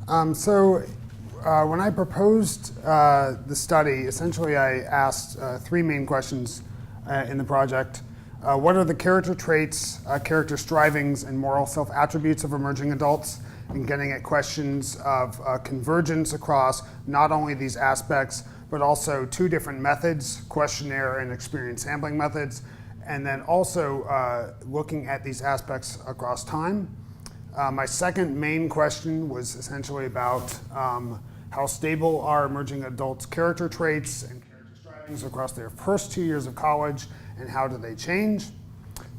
When I proposed the study, essentially I asked three main questions in the project. What are the character traits, character strivings, and moral self-attributes of emerging adults? And getting at questions of convergence across not only these aspects, but also two different methods, questionnaire and experience sampling methods, and then also looking at these aspects across time. My second main question was essentially about how stable are emerging adults' character traits and character strivings across their first 2 years of college, and how do they change?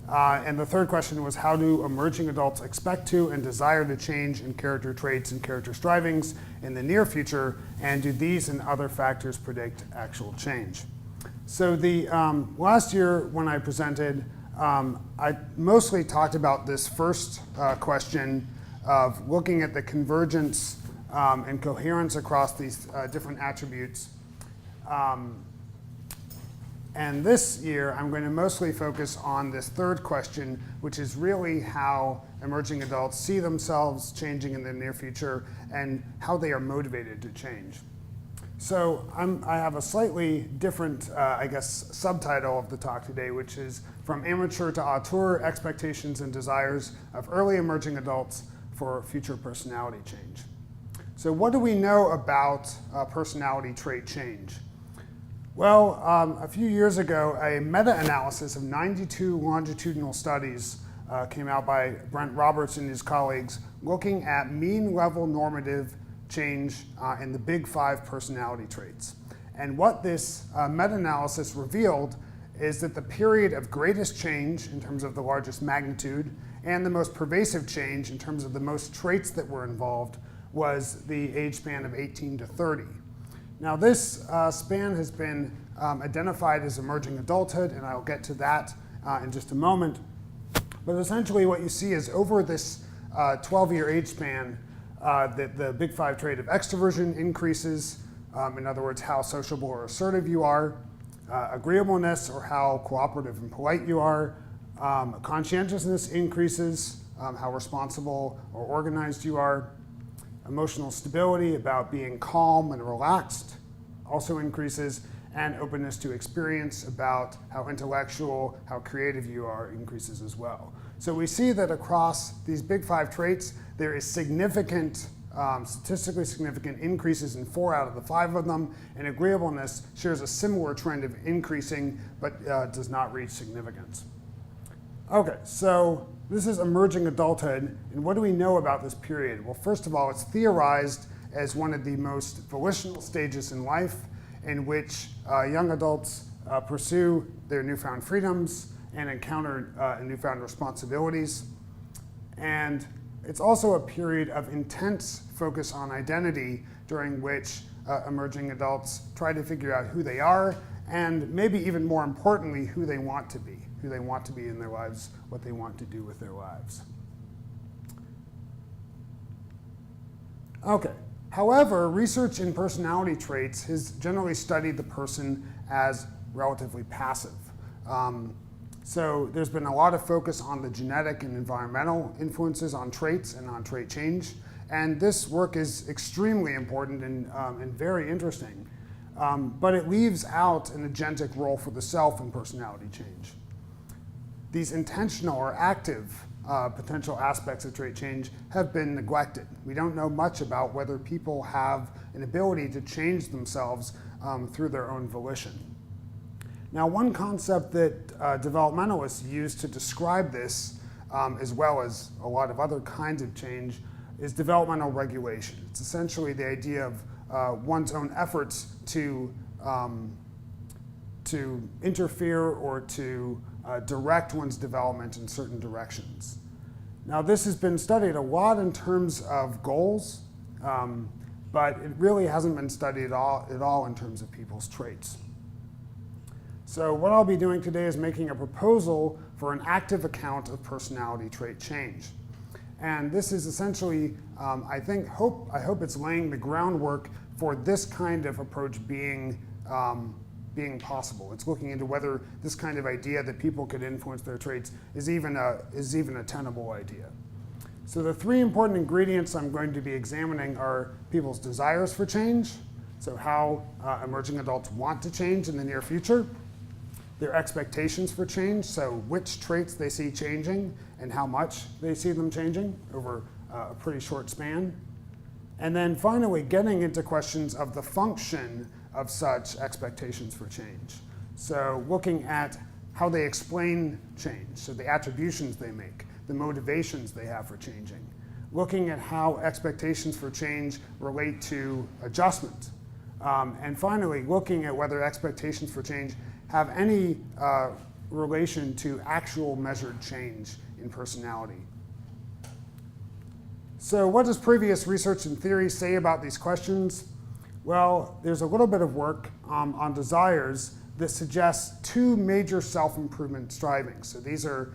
And the third question was, how do emerging adults expect to and desire to change in character traits and character strivings in the near future, and do these and other factors predict actual change? So the last year when I presented, I mostly talked about this first question of looking at the convergence and coherence across these different attributes. And this year, I'm going to mostly focus on this third question, which is really how emerging adults see themselves changing in the near future and how they are motivated to change. So I have a slightly different, subtitle of the talk today, which is From Amateur to Auteur, Expectations and Desires of Early Emerging Adults for Future Personality Change. So what do we know about personality trait change? Well, a few years ago, a meta-analysis of 92 longitudinal studies came out by Brent Roberts and his colleagues looking at mean level normative change in the big 5 personality traits. And what this meta-analysis revealed is that the period of greatest change in terms of the largest magnitude and the most pervasive change in terms of the most traits that were involved was the age span of 18 to 30. Now this span has been identified as emerging adulthood, and I'll get to that in just a moment. But essentially what you see is over this 12-year age span, that the big 5 trait of extroversion increases, in other words, how sociable or assertive you are, agreeableness, or how cooperative and polite you are, conscientiousness increases, how responsible or organized you are, emotional stability, about being calm and relaxed, also increases, and openness to experience, about how intellectual, how creative you are, increases as well. So we see that across these big 5 traits, there is significant, statistically significant increases in 4 out of the 5 of them, and agreeableness shares a similar trend of increasing, but does not reach significance. Okay, so this is emerging adulthood, and what do we know about this period? Well, first of all, it's theorized as one of the most volitional stages in life in which young adults pursue their newfound freedoms and encounter newfound responsibilities. And it's also a period of intense focus on identity during which emerging adults try to figure out who they are, and maybe even more importantly, who they want to be in their lives, what they want to do with their lives. Okay, however, research in personality traits has generally studied the person as relatively passive. So there's been a lot of focus on the genetic and environmental influences on traits and on trait change. And this work is extremely important and very interesting. But it leaves out an agentic role for the self in personality change. These intentional or active potential aspects of trait change have been neglected. We don't know much about whether people have an ability to change themselves through their own volition. Now, one concept that developmentalists use to describe this, as well as a lot of other kinds of change, is developmental regulation. It's essentially the idea of one's own efforts to interfere or to direct one's development in certain directions. Now, this has been studied a lot in terms of goals, but it really hasn't been studied at all in terms of people's traits. So what I'll be doing today is making a proposal for an active account of personality trait change. And this is essentially, I hope it's laying the groundwork for this kind of approach being possible. It's looking into whether this kind of idea that people could influence their traits is even a tenable idea. So the three important ingredients I'm going to be examining are people's desires for change, so how emerging adults want to change in the near future, their expectations for change, so which traits they see changing and how much they see them changing over a pretty short span, and then finally getting into questions of the function of such expectations for change. So looking at how they explain change, so the attributions they make, the motivations they have for changing, looking at how expectations for change relate to adjustment, and finally looking at whether expectations for change have any relation to actual measured change in personality. So what does previous research and theory say about these questions? Well, there's a little bit of work on desires that suggests two major self-improvement strivings. So these are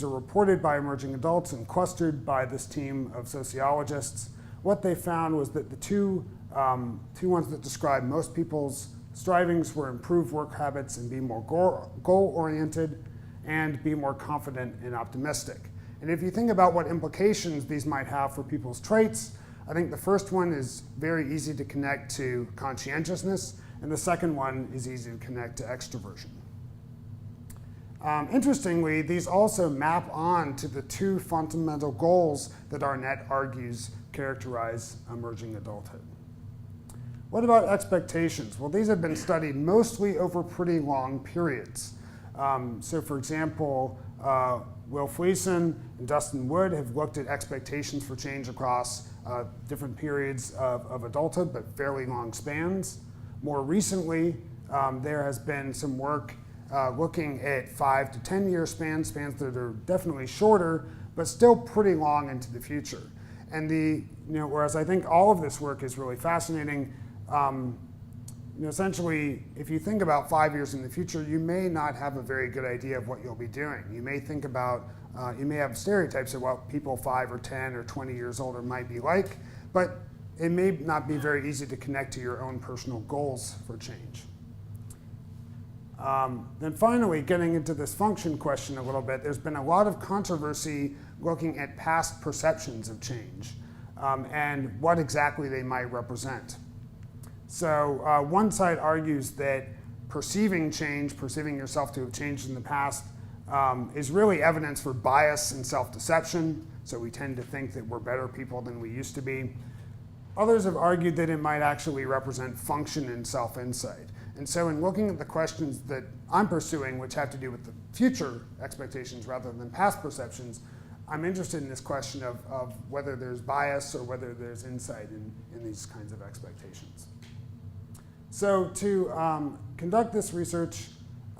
reported by emerging adults and clustered by this team of sociologists. What they found was that the two ones that describe most people's strivings were improve work habits and be more goal-oriented and be more confident and optimistic. And if you think about what implications these might have for people's traits, I think the first one is very easy to connect to conscientiousness, and the second one is easy to connect to extroversion. Interestingly, these also map on to the two fundamental goals that Arnett argues characterize emerging adulthood. What about expectations? Well, these have been studied mostly over pretty long periods. So for example, Will Fleeson and Dustin Wood have looked at expectations for change across different periods of adulthood, but fairly long spans. More recently, there has been some work looking at 5 to 10 year spans that are definitely shorter, but still pretty long into the future. And whereas I think all of this work is really fascinating, essentially, if you think about 5 years in the future, you may not have a very good idea of what you'll be doing. You may think about, you may have stereotypes of what people 5 or 10 or 20 years older might be like, but it may not be very easy to connect to your own personal goals for change. Then finally, getting into this function question a little bit, there's been a lot of controversy looking at past perceptions of change and what exactly they might represent. So one side argues that perceiving change, perceiving yourself to have changed in the past, is really evidence for bias and self-deception. So we tend to think that we're better people than we used to be. Others have argued that it might actually represent function and self-insight. And so in looking at the questions that I'm pursuing, which have to do with the future expectations rather than past perceptions, I'm interested in this question of whether there's bias or whether there's insight in these kinds of expectations. So to conduct this research,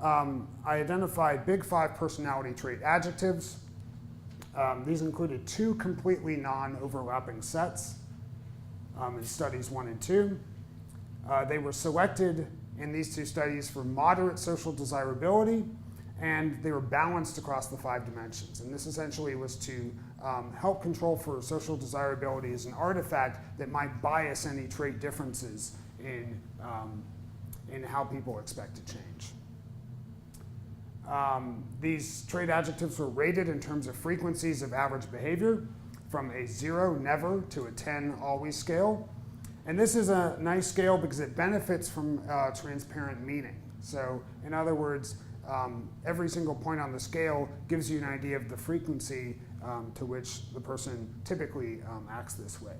I identified big 5 personality trait adjectives. These included 2 completely non-overlapping sets in studies 1 and 2. They were selected in these 2 studies for moderate social desirability, and they were balanced across the 5 dimensions. And this essentially was to help control for social desirability as an artifact that might bias any trait differences in how people expect to change. These trait adjectives were rated in terms of frequencies of average behavior from a 0, never, to a 10, always scale. And this is a nice scale because it benefits from transparent meaning. So in other words, every single point on the scale gives you an idea of the frequency to which the person typically acts this way.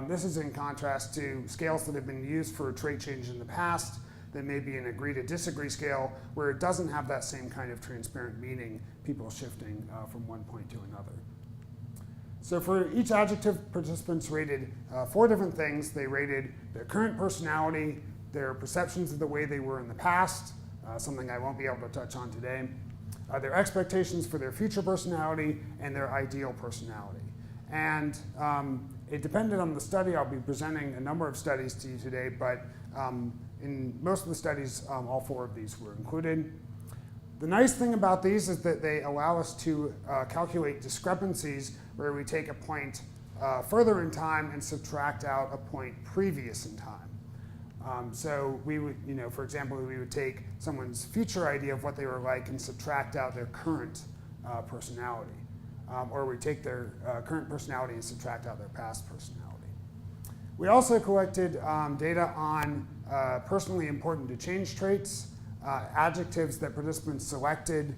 This is in contrast to scales that have been used for trait change in the past that may be an agree to disagree scale where it doesn't have that same kind of transparent meaning, people shifting from one point to another. So for each adjective, participants rated 4 different things. They rated their current personality, their perceptions of the way they were in the past, something I won't be able to touch on today, their expectations for their future personality, and their ideal personality. And it depended on the study. I'll be presenting a number of studies to you today, but in most of the studies, all 4 of these were included. The nice thing about these is that they allow us to calculate discrepancies where we take a point further in time and subtract out a point previous in time. So we would, for example, we would take someone's future idea of what they were like and subtract out their current personality. or we take their current personality and subtract out their past personality. We also collected data on personally important to change traits, adjectives that participants selected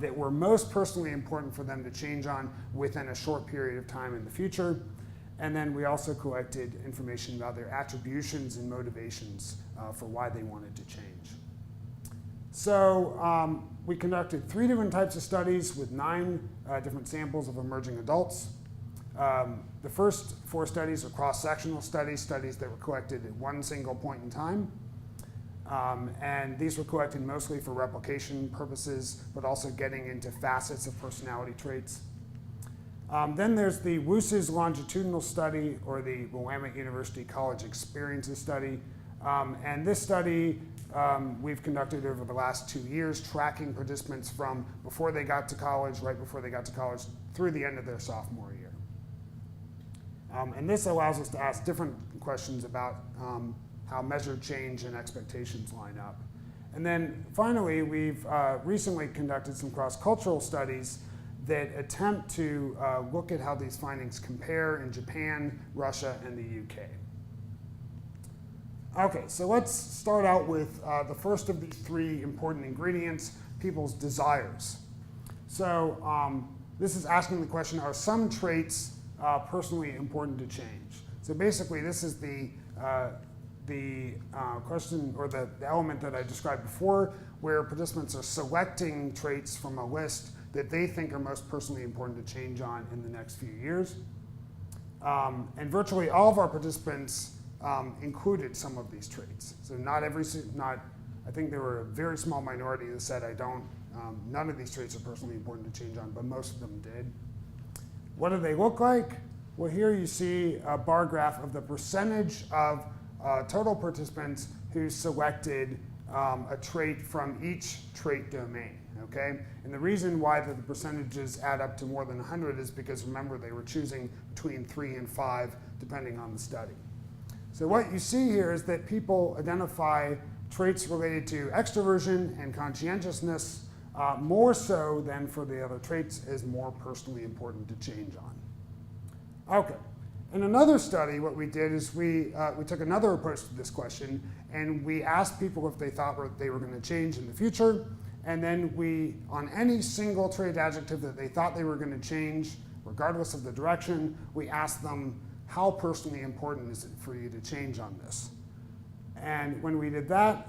that were most personally important for them to change on within a short period of time in the future. And then we also collected information about their attributions and motivations for why they wanted to change. So we conducted 3 different types of studies with 9 different samples of emerging adults. The first 4 studies are cross-sectional studies, studies that were collected at one single point in time. And these were collected mostly for replication purposes, but also getting into facets of personality traits. Then there's the WUS's longitudinal study, or the Willamette University College Experiences study. And this study we've conducted over the last 2 years, tracking participants from before they got to college, right before they got to college, through the end of their sophomore year. And this allows us to ask different questions about how measured change and expectations line up. And then finally, we've recently conducted some cross-cultural studies that attempt to look at how these findings compare in Japan, Russia, and the UK. Okay, so let's start out with the first of these 3 important ingredients, people's desires. So this is asking the question, are some traits personally important to change? So basically, this is the question, or the element that I described before, where participants are selecting traits from a list that they think are most personally important to change on in the next few years. And virtually all of our participants included some of these traits. So I think there were a very small minority that said, none of these traits are personally important to change on, but most of them did. What do they look like? Well, here you see a bar graph of the percentage of total participants who selected a trait from each trait domain, okay? And the reason why the percentages add up to more than 100 is because, remember, they were choosing between 3 and 5, depending on the study. So what you see here is that people identify traits related to extroversion and conscientiousness more so than for the other traits as more personally important to change on. Okay. In another study, what we did is we took another approach to this question, and we asked people if they thought they were going to change in the future, and then we, on any single trait adjective that they thought they were going to change, regardless of the direction, we asked them, how personally important is it for you to change on this? And when we did that,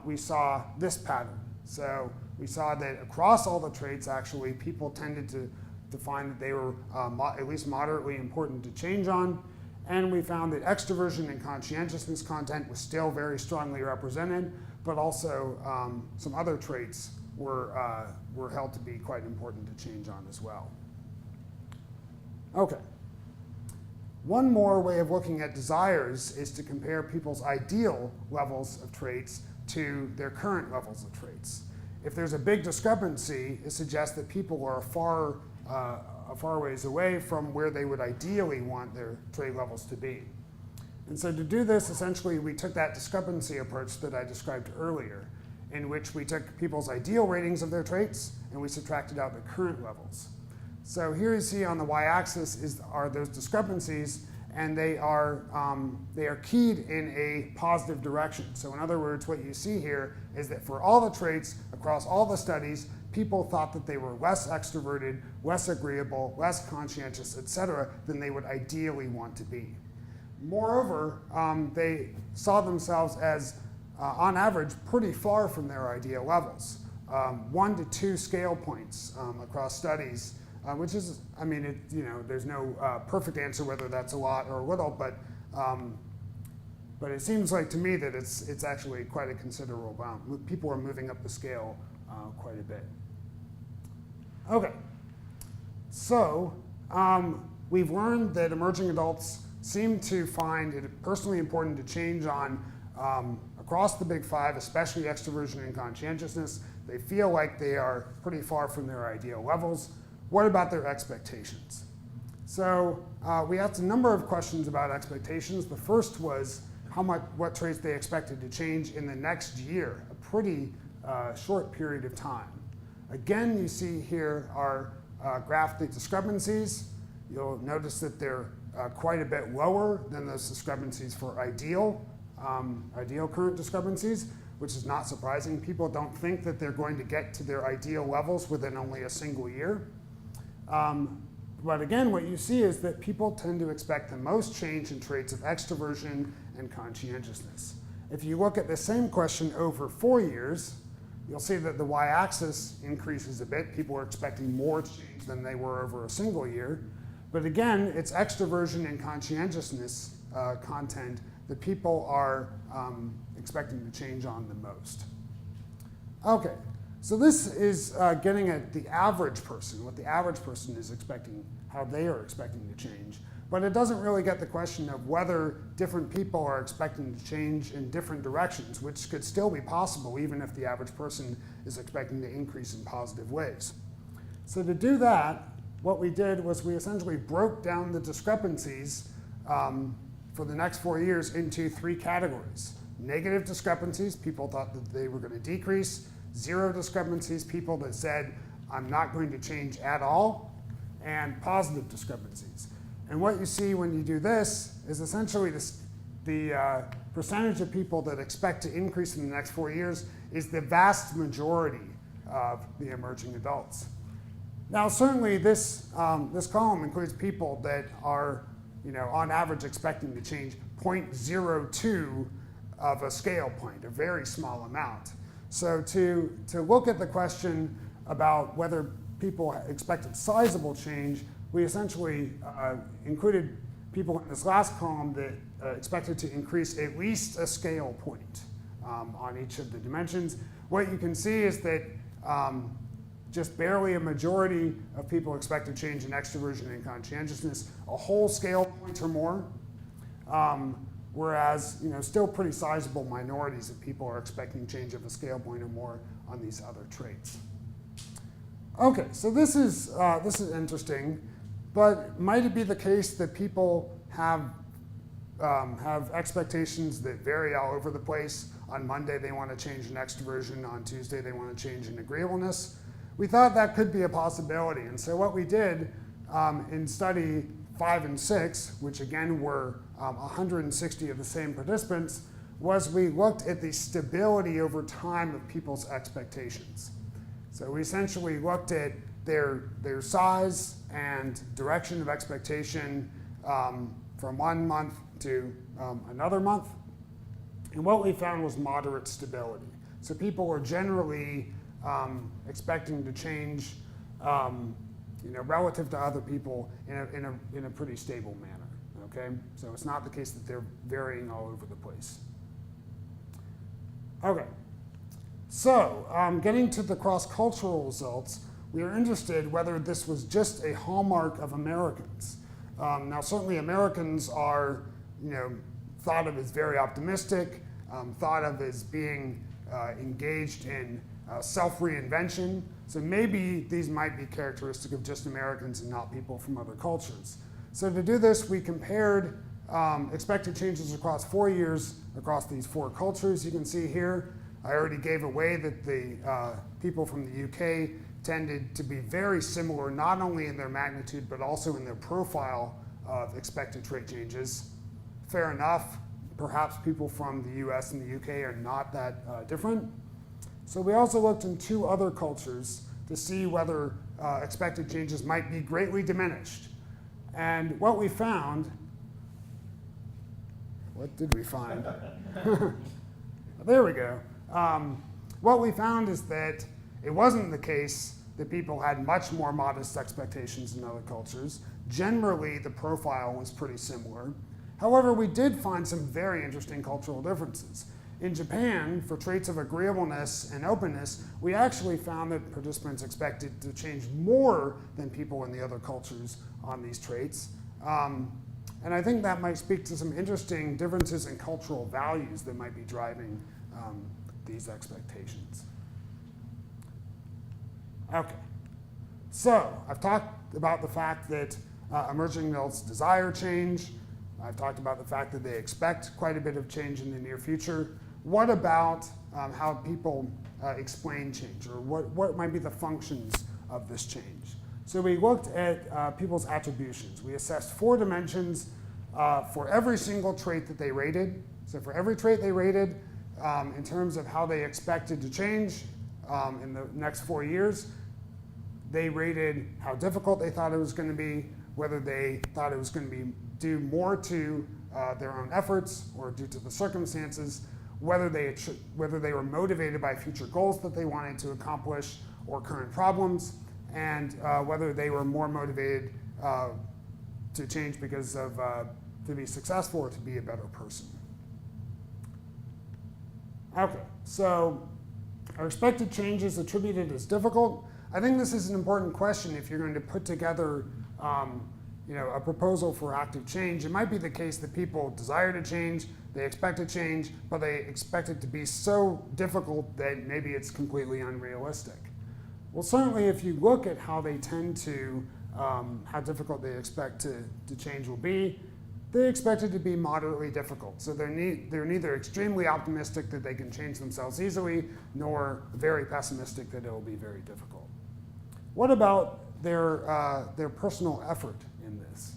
we saw this pattern. So we saw that across all the traits, actually, people tended to find that they were at least moderately important to change on. And we found that extroversion and conscientiousness content was still very strongly represented, but also some other traits were held to be quite important to change on as well. Okay. One more way of looking at desires is to compare people's ideal levels of traits to their current levels of traits. If there's a big discrepancy, it suggests that people are a far ways away from where they would ideally want their trait levels to be. And so to do this, essentially, we took that discrepancy approach that I described earlier, in which we took people's ideal ratings of their traits and we subtracted out the current levels. So here you see on the y-axis are those discrepancies, and they are keyed in a positive direction. So in other words, what you see here is that for all the traits across all the studies, people thought that they were less extroverted, less agreeable, less conscientious, etc., than they would ideally want to be. Moreover, they saw themselves as, on average, pretty far from their ideal levels. 1 to 2 scale points across studies, which is, there's no perfect answer whether that's a lot or a little, but it seems like to me that it's actually quite a considerable amount. People are moving up the scale quite a bit. Okay, so we've learned that emerging adults seem to find it personally important to change on across the big 5, especially extroversion and conscientiousness. They feel like they are pretty far from their ideal levels. What about their expectations? So we asked a number of questions about expectations. The first was what traits they expected to change in the next year, a pretty short period of time. Again, you see here are graph the discrepancies, you'll notice that they're quite a bit lower than those discrepancies for ideal current discrepancies, which is not surprising. People don't think that they're going to get to their ideal levels within only a single year. But again, what you see is that people tend to expect the most change in traits of extroversion and conscientiousness. If you look at the same question over 4 years, you'll see that the y-axis increases a bit. People are expecting more change than they were over a single year. But again, it's extroversion and conscientiousness content that people are expecting to change on the most. Okay, so this is getting at the average person, what the average person is expecting, how they are expecting to change. But it doesn't really get the question of whether different people are expecting to change in different directions, which could still be possible even if the average person is expecting to increase in positive ways. So to do that, what we did was we essentially broke down the discrepancies for the next 4 years into 3 categories. Negative discrepancies, people thought that they were going to decrease. 0 discrepancies, people that said, I'm not going to change at all. And positive discrepancies. And what you see when you do this is essentially the percentage of people that expect to increase in the next 4 years is the vast majority of the emerging adults. Now, certainly this column includes people that are, on average expecting to change 0.02 of a scale point, a very small amount. So to look at the question about whether people expected sizable change, we essentially included people in this last column that expected to increase at least a scale point on each of the dimensions. What you can see is that just barely a majority of people expect to change in extroversion and conscientiousness, a whole scale point or more, whereas still pretty sizable minorities of people are expecting change of a scale point or more on these other traits. Okay, so this is interesting, but might it be the case that people have expectations that vary all over the place? On Monday they want to change in extroversion, on Tuesday they want to change in agreeableness. We thought that could be a possibility, and so what we did in study 5 and 6, which again were 160 of the same participants, was we looked at the stability over time of people's expectations. So we essentially looked at their size and direction of expectation from 1 month to another month. And what we found was moderate stability. So people were generally expecting to change relative to other people in a pretty stable manner. Okay? So it's not the case that they're varying all over the place. Okay. So, getting to the cross-cultural results, we are interested whether this was just a hallmark of Americans. Now, certainly Americans are, thought of as very optimistic, thought of as being engaged in self-reinvention. So maybe these might be characteristic of just Americans and not people from other cultures. So to do this, we compared expected changes across 4 years across these 4 cultures. You can see here, I already gave away that the people from the UK tended to be very similar, not only in their magnitude, but also in their profile of expected trait changes. Fair enough, perhaps people from the US and the UK are not that different. So we also looked in 2 other cultures to see whether expected changes might be greatly diminished. And what we found, what did we find? There we go. What we found is that it wasn't the case that people had much more modest expectations in other cultures. Generally, the profile was pretty similar. However, we did find some very interesting cultural differences. In Japan, for traits of agreeableness and openness, we actually found that participants expected to change more than people in the other cultures on these traits. And I think that might speak to some interesting differences in cultural values that might be driving these expectations. Okay, so I've talked about the fact that emerging adults desire change. I've talked about the fact that they expect quite a bit of change in the near future. What about how people explain change, or what might be the functions of this change? So we looked at people's attributions. We assessed 4 dimensions for every single trait that they rated. So for every trait they rated, in terms of how they expected to change in the next 4 years, they rated how difficult they thought it was going to be, whether they thought it was going to be due more to their own efforts or due to the circumstances, whether they were motivated by future goals that they wanted to accomplish or current problems, and whether they were more motivated to change because of to be successful or to be a better person. Okay, so are expected changes attributed as difficult? I think this is an important question if you're going to put together a proposal for active change. It might be the case that people desire to change, they expect to change, but they expect it to be so difficult that maybe it's completely unrealistic. Well, certainly if you look at how they tend to, how difficult they expect to change will be, they expect it to be moderately difficult. So they're neither extremely optimistic that they can change themselves easily, nor very pessimistic that it will be very difficult. What about their personal effort in this?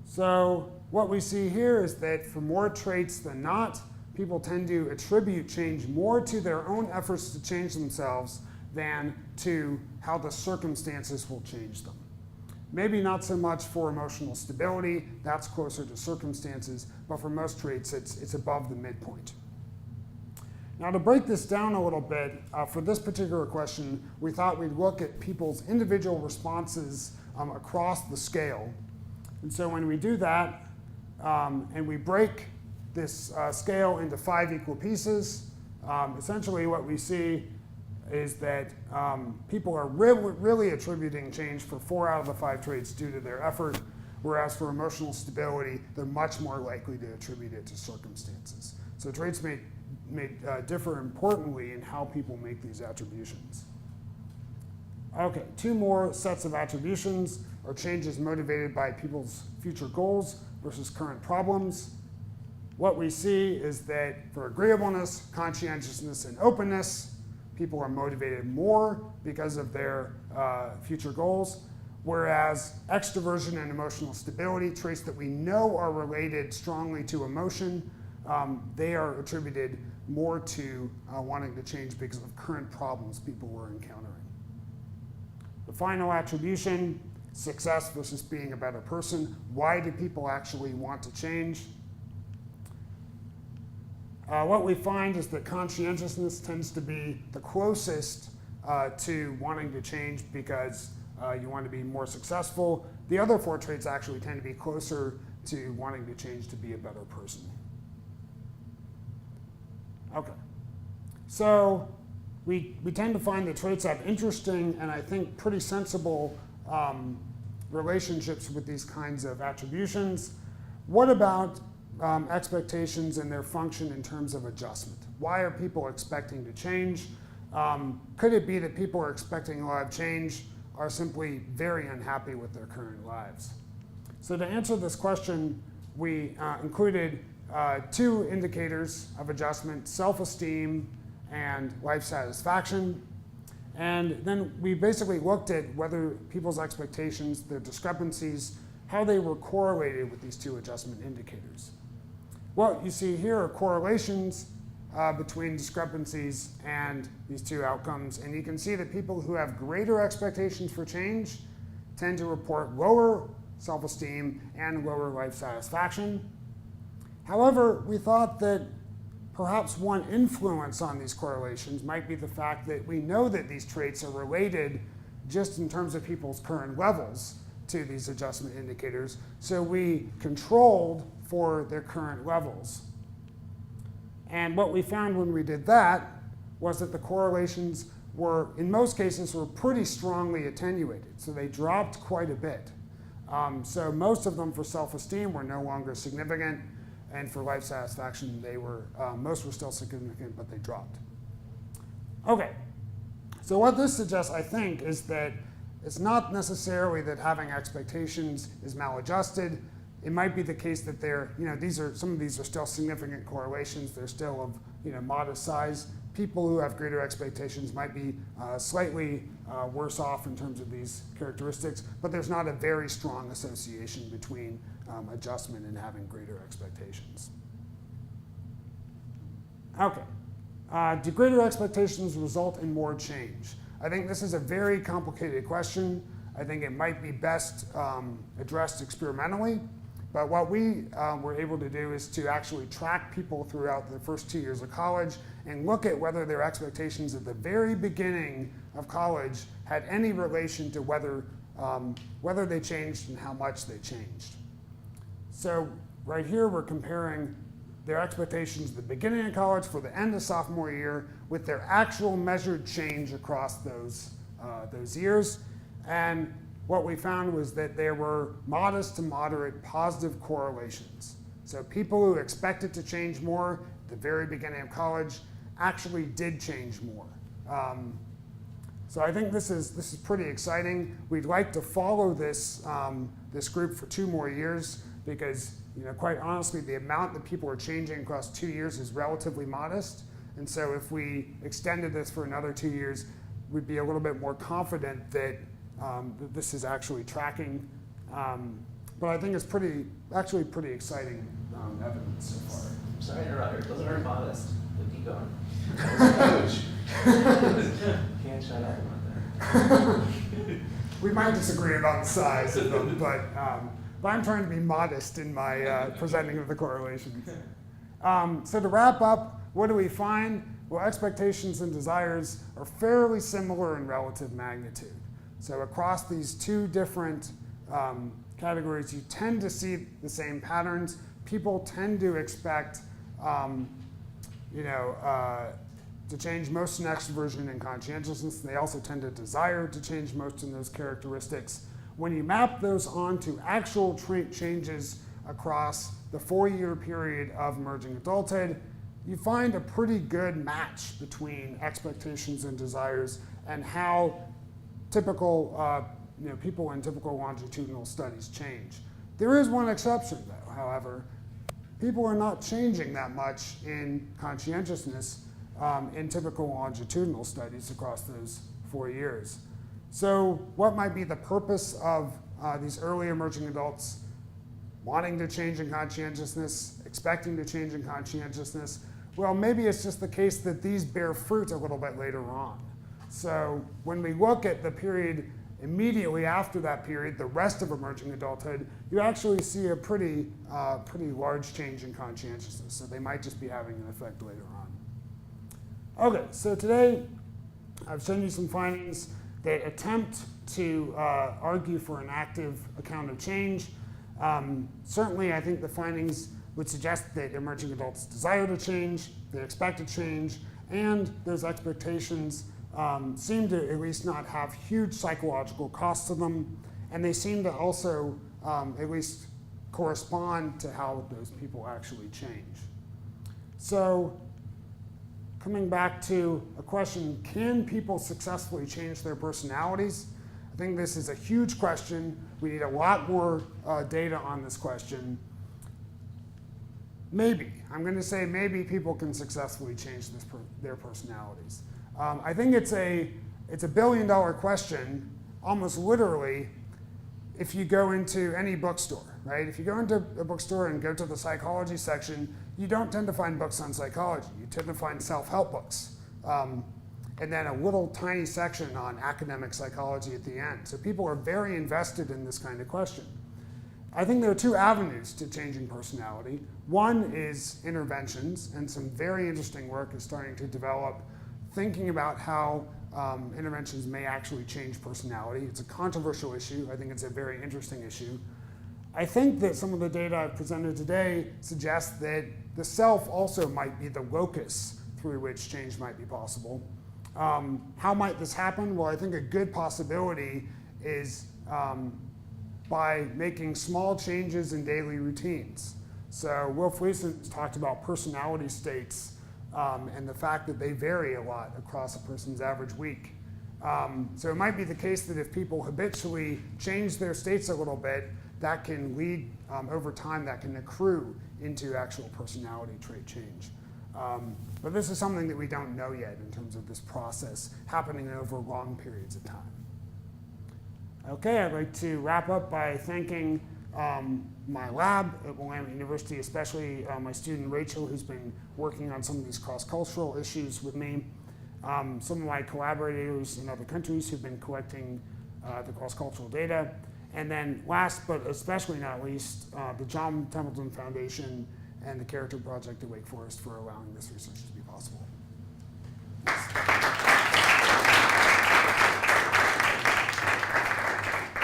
So what we see here is that for more traits than not, people tend to attribute change more to their own efforts to change themselves than to how the circumstances will change them. Maybe not so much for emotional stability, that's closer to circumstances, but for most traits it's above the midpoint. Now to break this down a little bit, for this particular question, we thought we'd look at people's individual responses across the scale. And so when we do that, and we break this scale into 5 equal pieces, essentially what we see is that people are really attributing change for 4 out of the 5 traits due to their effort, whereas for emotional stability, they're much more likely to attribute it to circumstances. So traits may differ importantly in how people make these attributions. Okay, 2 more sets of attributions are changes motivated by people's future goals versus current problems. What we see is that for agreeableness, conscientiousness, and openness, people are motivated more because of their future goals, whereas extroversion and emotional stability, traits that we know are related strongly to emotion, they are attributed more to wanting to change because of current problems people were encountering. The final attribution, success versus being a better person. Why do people actually want to change? What we find is that conscientiousness tends to be the closest to wanting to change because you want to be more successful. The other 4 traits actually tend to be closer to wanting to change to be a better person. Okay, so we tend to find that traits have interesting and I think pretty sensible relationships with these kinds of attributions. What about expectations and their function in terms of adjustment? Why are people expecting to change? Could it be that people are expecting a lot of change are simply very unhappy with their current lives? So to answer this question, we included 2 indicators of adjustment, self-esteem and life satisfaction. And then we basically looked at whether people's expectations, their discrepancies, how they were correlated with these 2 adjustment indicators. What you see here are correlations between discrepancies and these 2 outcomes. And you can see that people who have greater expectations for change tend to report lower self-esteem and lower life satisfaction. However, we thought that perhaps one influence on these correlations might be the fact that we know that these traits are related just in terms of people's current levels to these adjustment indicators. So we controlled for their current levels. And what we found when we did that was that the correlations were, in most cases, were pretty strongly attenuated. So they dropped quite a bit. So most of them for self-esteem were no longer significant. And for life satisfaction, they were, most were still significant, but they dropped. Okay, so what this suggests, I think, is that it's not necessarily that having expectations is maladjusted. It might be the case that they're, some of these are still significant correlations. They're still of, modest size, people who have greater expectations might be slightly worse off in terms of these characteristics, but there's not a very strong association between adjustment and having greater expectations. Okay. Do greater expectations result in more change? I think this is a very complicated question. I think it might be best addressed experimentally. But what we were able to do is to actually track people throughout the first 2 years of college and look at whether their expectations at the very beginning of college had any relation to whether they changed and how much they changed. So right here we're comparing their expectations at the beginning of college for the end of sophomore year with their actual measured change across those years. And what we found was that there were modest to moderate positive correlations. So people who expected to change more at the very beginning of college actually did change more. So I think this is pretty exciting. We'd like to follow this group for 2 more years because, quite honestly, the amount that people are changing across 2 years is relatively modest. And so if we extended this for another 2 years, we'd be a little bit more confident that this is actually tracking. But I think it's actually pretty exciting evidence so far. I'm sorry to interrupt. It wasn't very modest, but keep going. Can't shut up about that. We might disagree about the size of them, but I'm trying to be modest in my presenting of the correlations. So to wrap up, what do we find? Well, expectations and desires are fairly similar in relative magnitude. So across these 2 different categories, you tend to see the same patterns. People tend to expect, to change most in extroversion and conscientiousness. They also tend to desire to change most in those characteristics. When you map those onto actual trait changes across the 4-year period of emerging adulthood, you find a pretty good match between expectations and desires and how typical, people in typical longitudinal studies change. There is one exception, though, however. People are not changing that much in conscientiousness in typical longitudinal studies across those 4 years. So what might be the purpose of these early emerging adults wanting to change in conscientiousness, expecting to change in conscientiousness? Well, maybe it's just the case that these bear fruit a little bit later on. So when we look at the period immediately after that period, the rest of emerging adulthood, you actually see a pretty large change in conscientiousness. So they might just be having an effect later on. Okay, so today I've shown you some findings that attempt to argue for an active account of change. Certainly, I think the findings would suggest that emerging adults desire to change, they expect to change, and those expectations seem to at least not have huge psychological costs to them, and they seem to also at least correspond to how those people actually change. So coming back to a question, can people successfully change their personalities? I think this is a huge question. We need a lot more data on this question. Maybe. I'm going to say maybe people can successfully change their personalities. I think it's a billion-dollar question, almost literally, if you go into any bookstore, right? If you go into a bookstore and go to the psychology section, you don't tend to find books on psychology. You tend to find self-help books. And then a little tiny section on academic psychology at the end. So people are very invested in this kind of question. I think there are two avenues to changing personality. One is interventions, and some very interesting work is starting to develop thinking about how interventions may actually change personality. It's a controversial issue. I think it's a very interesting issue. I think that some of the data I've presented today suggests that the self also might be the locus through which change might be possible. How might this happen? Well, I think a good possibility is by making small changes in daily routines. So Will Fleeson talked about personality states and the fact that they vary a lot across a person's average week. So it might be the case that if people habitually change their states a little bit, that can lead over time, that can accrue into actual personality trait change. But this is something that we don't know yet in terms of this process happening over long periods of time. Okay, I'd like to wrap up by thanking my lab at Willamette University, especially my student Rachel, who's been working on some of these cross-cultural issues with me, some of my collaborators in other countries who've been collecting the cross-cultural data, and then last but especially not least, the John Templeton Foundation and the Character Project at Wake Forest for allowing this research to be possible. Thanks.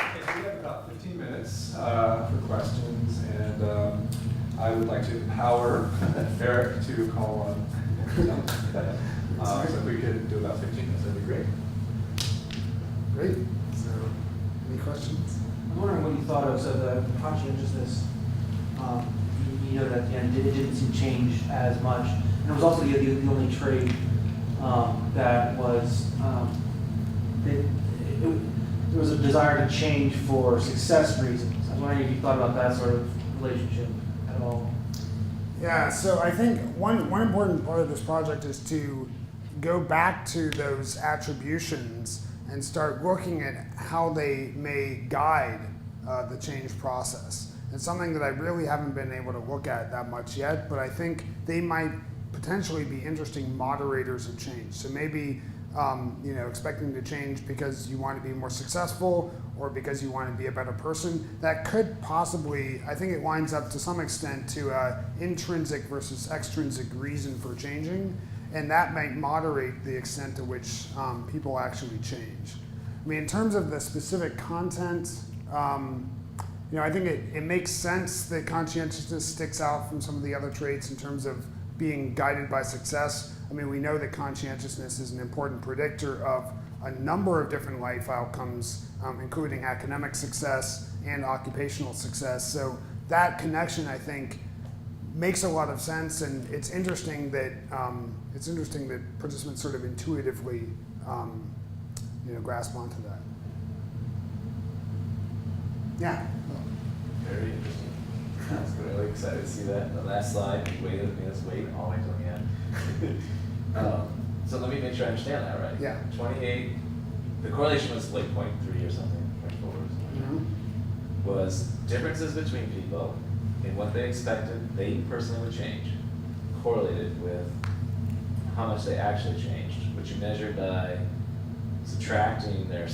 Okay, we have about 15 minutes for questions, and I would like to empower Erik to call on. So if we could do about 15 minutes, that'd be great. Great. So, any questions? I'm wondering what you thought of the conscientiousness. You know, that at the end it didn't seem to change as much. And it was also the only trait that was, there was a desire to change for success reasons. I was wondering if you thought about that sort of relationship at all. Yeah, so I think one important part of this project is to go back to those attributions and start looking at how they may guide the change process. It's something that I really haven't been able to look at that much yet, but I think they might potentially be interesting moderators of change. So maybe expecting to change because you want to be more successful or because you want to be a better person, that could possibly, I think it lines up to some extent to intrinsic versus extrinsic reason for changing, and that might moderate the extent to which people actually change. I mean, in terms of the specific content, I think it makes sense that conscientiousness sticks out from some of the other traits in terms of being guided by success. I mean, we know that conscientiousness is an important predictor of a number of different life outcomes, including academic success and occupational success. So that connection, I think, makes a lot of sense, and it's interesting that participants sort of intuitively, grasp onto that. Yeah. Very interesting. That's really excited to see that. The last slide, you waited, made us wait all the way till the end. So let me make sure I understand that right. Yeah. 28, the correlation was like 0.3 or something, 0.4 or something. Mm-hmm. Was differences between people in what they expected they personally would change correlated with how much they actually changed, which you measured by subtracting their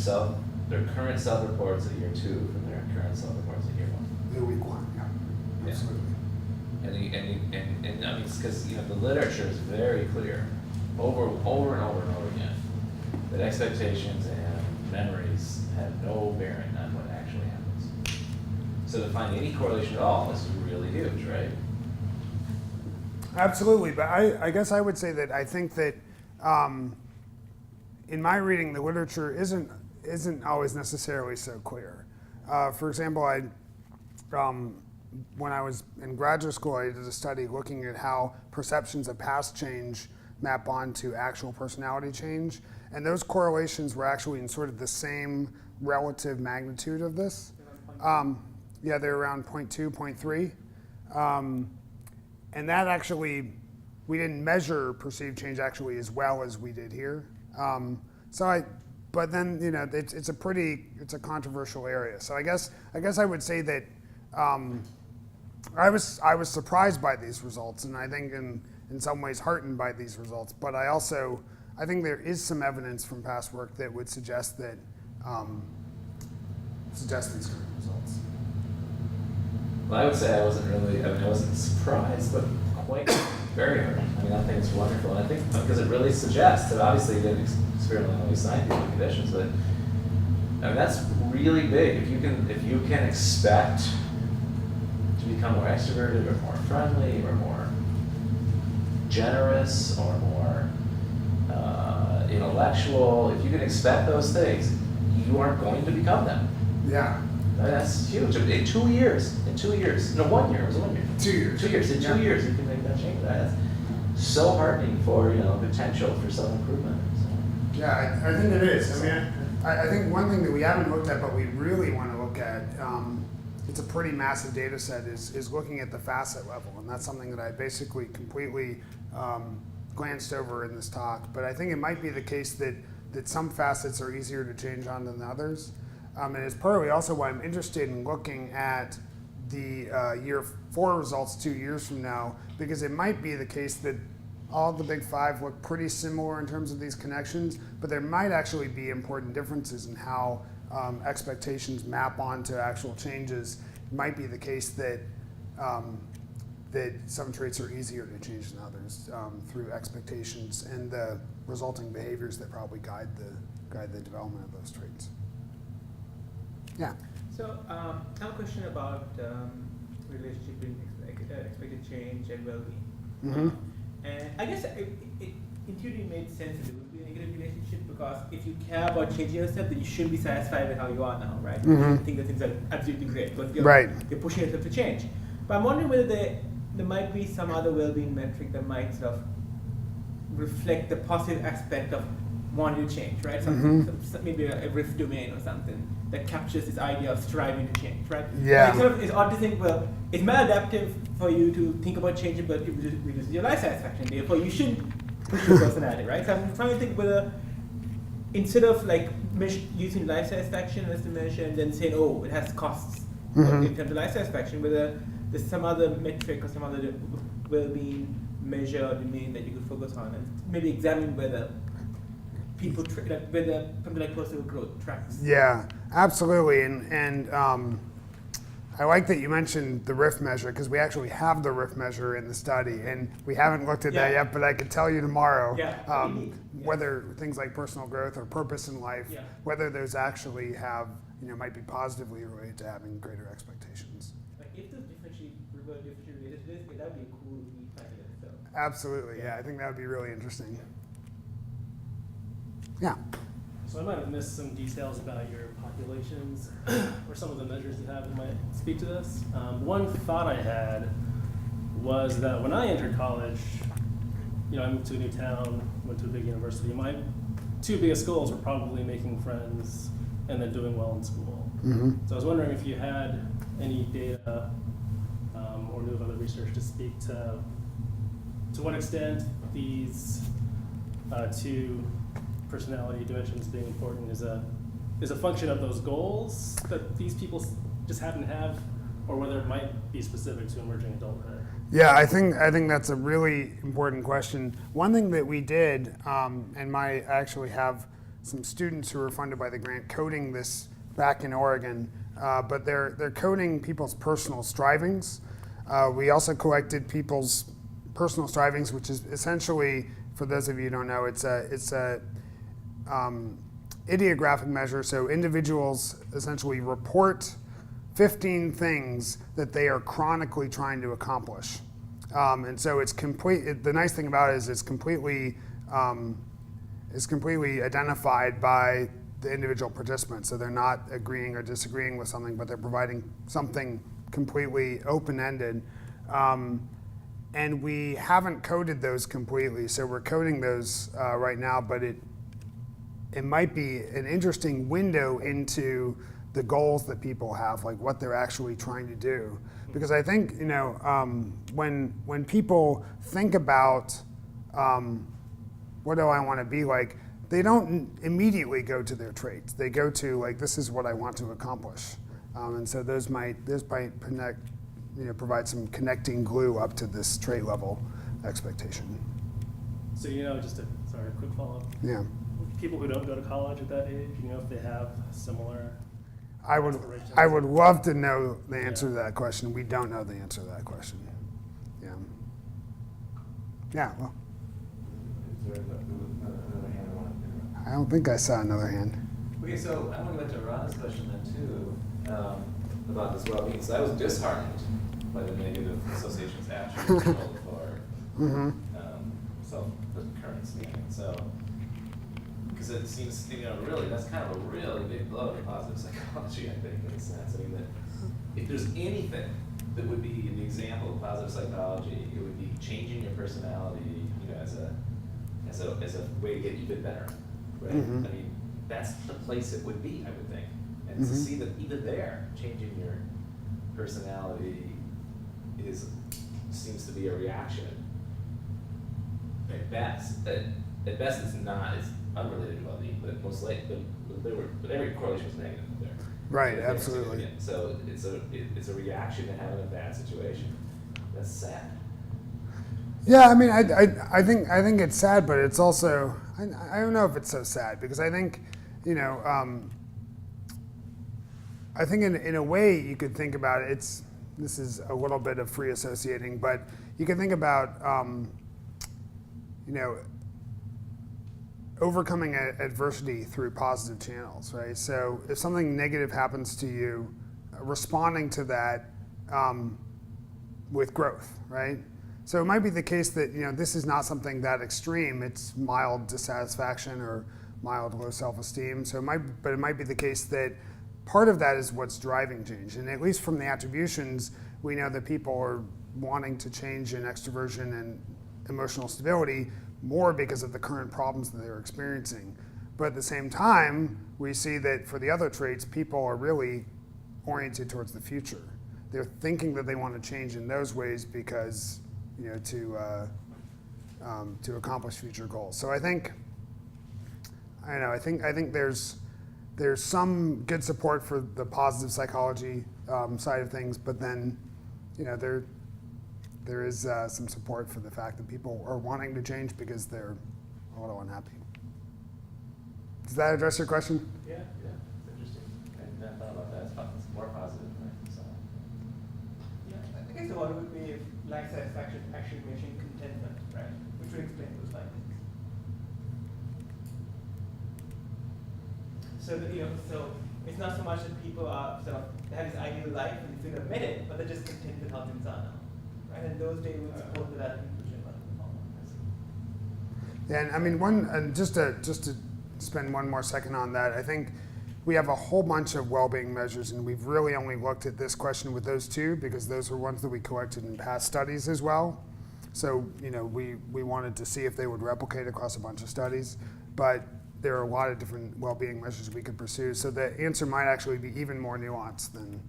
current self-reports at year 2 from their current self-reports at year 1. The week 1, yeah, absolutely. And I mean, because the literature is very clear, over and over and over again, that expectations and memories have no bearing on what actually happens. So to find any correlation at all is really huge, right? Absolutely, but I guess I would say that I think that in my reading, the literature isn't always necessarily so clear. For example, when I was in graduate school, I did a study looking at how perceptions of past change map onto actual personality change, and those correlations were actually in sort of the same relative magnitude of this. Yeah, they're around 0.2, 0.3. And that actually, we didn't measure perceived change actually as well as we did here. But then it's a controversial area. So I guess I would say that I was surprised by these results, and I think in some ways heartened by these results. But I think there is some evidence from past work that would suggest that these kind of results. Well, I would say I wasn't surprised, but quite very hurt. I mean, I think it's wonderful, and I think because it really suggests that obviously you didn't experimentally assign people conditions, but I mean that's really big. If you can expect to become more extroverted or more friendly or more generous or more intellectual, if you can expect those things, you aren't going to become them. Yeah. That's huge. In 2 years. No, 1 year. It was 1 year. 2 years. 2 years. In 2 years, you can make that change. That's so heartening for potential for self-improvement. So. Yeah, I think it is. I mean, I think one thing that we haven't looked at, but we really want to look at, it's a pretty massive data set, is looking at the facet level, and that's something that I basically completely glanced over in this talk, but I think it might be the case that some facets are easier to change on than others. And it's partly also why I'm interested in looking at the year 4 results 2 years from now, because it might be the case that all the big 5 look pretty similar in terms of these connections, but there might actually be important differences in how expectations map onto actual changes. It might be the case that that some traits are easier to change than others through expectations and the resulting behaviors that probably guide the development of those traits. Yeah. So I have a question about relationship between expected change and well-being. Mm-hmm. And I guess it intuitively made sense that there would be a negative relationship, because if you care about changing yourself, then you shouldn't be satisfied with how you are now, right? Mm-hmm. You should think that things are absolutely great, but you're pushing yourself to change. But I'm wondering whether there might be some other well-being metric that might sort of reflect the positive aspect of wanting to change, right? Some maybe a rift domain or something that captures this idea of striving to change, right? Yeah. It's odd to think, well, it's maladaptive for you to think about changing, but it reduces your life satisfaction. Therefore, you shouldn't push your personality, right? So I'm trying to think whether, instead of like using life satisfaction as the measure and then saying, oh, it has costs in terms of life satisfaction, whether there's some other metric or some other well-being measure or domain that you could focus on, and maybe examine whether people whether something like personal growth tracks. Yeah, absolutely. And I like that you mentioned the RIF measure, because we actually have the RIF measure in the study, and we haven't looked at that yet, but I could tell you tomorrow whether things like personal growth or purpose in life, whether those actually have, might be positively related to having greater expectations. Like if those differentially related to this, that would be a cool neat finding in itself. Absolutely, yeah. I think that would be really interesting. Yeah. So I might have missed some details about your populations or some of the measures you have that might speak to this. One thought I had was that when I entered college, I moved to a new town, went to a big university. My 2 biggest goals were probably making friends and then doing well in school. Mm-hmm. So I was wondering if you had any data or knew of other research to speak to what extent these 2 personality dimensions being important is a function of those goals that these people just happen to have, or whether it might be specific to emerging adulthood. Yeah, I think that's a really important question. One thing that we did, and I actually have some students who were funded by the grant coding this back in Oregon, but they're coding people's personal strivings. We also collected people's personal strivings, which is essentially, for those of you who don't know, it's a ideographic measure. So individuals essentially report 15 things that they are chronically trying to accomplish. And so it's complete. The nice thing about it is it's completely identified by the individual participants. So they're not agreeing or disagreeing with something, but they're providing something completely open-ended. And we haven't coded those completely, so we're coding those right now, but it might be an interesting window into the goals that people have, like what they're actually trying to do. Because I think, when people think about what do I want to be like, they don't immediately go to their traits. They go to like, this is what I want to accomplish. And so those might connect, provide some connecting glue up to this trait level expectation. So just a quick follow-up. Yeah. People who don't go to college at that age, if they have similar I would love to know the answer to that question. We don't know the answer to that question. Yeah. Yeah, well. Is there another hand I want to I don't think I saw another hand. Okay, so I want to go to Ron's question then too, about this well-being. So I was disheartened by the negative associations attribute for self-current scanning. So, because it seems, really, that's kind of a really big blow to positive psychology, I think, in a sense. I mean, that if there's anything that would be an example of positive psychology, it would be changing your personality, as a way to get even better, right? Mm-hmm. I mean, that's the place it would be, I would think. And to see that even there, changing your personality seems to be a reaction At best, it's not, it's unrelated to well-being, but most likely, but every correlation was negative there. Right, Yeah, absolutely. So it's a reaction to having a bad situation. That's sad. Yeah, I mean, I think it's sad, but it's also, I don't know if it's so sad, because I think, I think in a way you could think about it, this is a little bit of free associating, but you can think about, overcoming adversity through positive channels, right? So if something negative happens to you, responding to that with growth, right? So it might be the case that this is not something that extreme. It's mild dissatisfaction or mild low self-esteem. So it might be the case that part of that is what's driving change. And at least from the attributions, we know that people are wanting to change in extroversion and emotional stability more because of the current problems that they're experiencing. But at the same time, we see that for the other traits, people are really oriented towards the future. They're thinking that they want to change in those ways because, to accomplish future goals. So I think there's some good support for the positive psychology side of things, but then, there is some support for the fact that people are wanting to change because they're a little unhappy. Does that address your question? Yeah, it's interesting. I hadn't thought about that. It's more positive, right? So. Yeah, I guess the one would be if life satisfaction actually mentioned contentment, right? Which would explain those findings. So so it's not so much that people are sort of they have this ideal life and they feel they've met it, but they're just content with how things are now. Right? And those data would support that conclusion. Yeah, and I mean and just to spend one more second on that, I think we have a whole bunch of well-being measures, and we've really only looked at this question with those two because those are ones that we collected in past studies as well. So we wanted to see if they would replicate across a bunch of studies, but there are a lot of different well-being measures we could pursue. So the answer might actually be even more nuanced than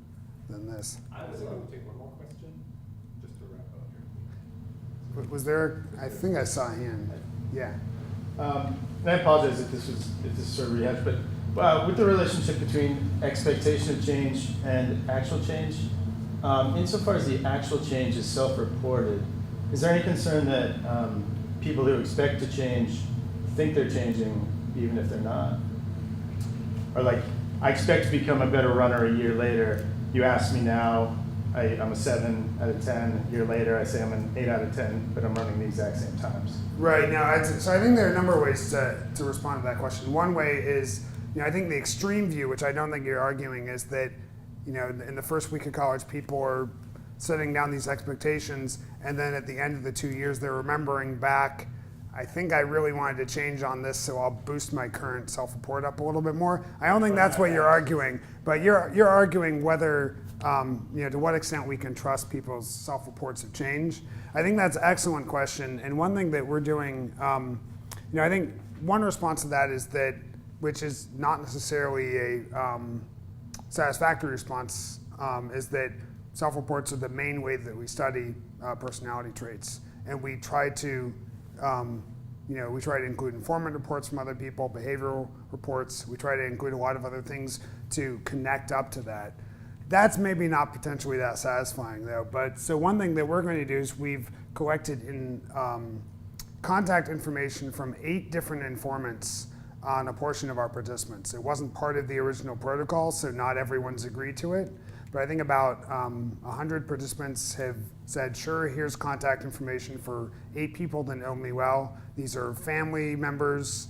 this. I was going to take one more question, just to wrap up here. Was there? I think I saw a hand. Yeah. And I apologize if this is sort of rehashed, but with the relationship between expectation of change and actual change, insofar as the actual change is self-reported, is there any concern that people who expect to change think they're changing even if they're not? Or like, I expect to become a better runner a year later. You ask me now, I'm a 7 out of 10. A year later, I say I'm an 8 out of 10, but I'm running the exact same times. Right. Now, so I think there are a number of ways to respond to that question. One way is, I think the extreme view, which I don't think you're arguing, is that, in the first week of college, people are setting down these expectations, and then at the end of the 2 years, they're remembering back, I think I really wanted to change on this, so I'll boost my current self-report up a little bit more. I don't think that's what you're arguing, but you're arguing whether, to what extent we can trust people's self-reports of change. I think that's an excellent question, and one thing that we're doing, I think one response to that is that, which is not necessarily a satisfactory response, is that self-reports are the main way that we study personality traits, and we try to include informant reports from other people, behavioral reports. We try to include a lot of other things to connect up to that. That's maybe not potentially that satisfying though. But so one thing that we're going to do is we've collected in contact information from 8 different informants on a portion of our participants. It wasn't part of the original protocol, so not everyone's agreed to it. But I think about 100 participants have said, sure, here's contact information for 8 people that know me well. These are family members,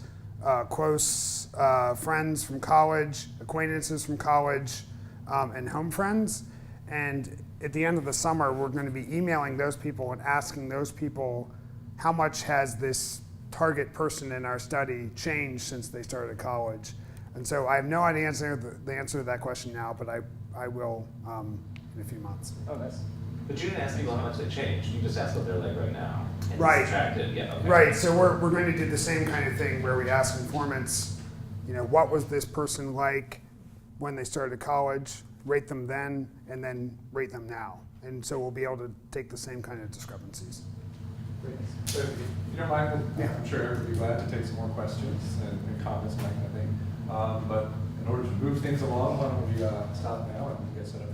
close friends from college, acquaintances from college, and home friends. And at the end of the summer, we're going to be emailing those people and asking those people, how much has this target person in our study changed since they started college? And so I have no idea the answer to that question now, but I will in a few months. Oh, nice. But you didn't ask people how much they changed. You just asked what they're like right now. And Right. subtracted. Yeah. Okay. Right. So we're going to do the same kind of thing where we ask informants, what was this person like when they started college, rate them then, and then rate them now. And so we'll be able to take the same kind of discrepancies. Great. So if you don't mind, I'm sure Erik would be glad to take some more questions and comments and that kind of thing. But in order to move things along, why don't we stop now and get set up?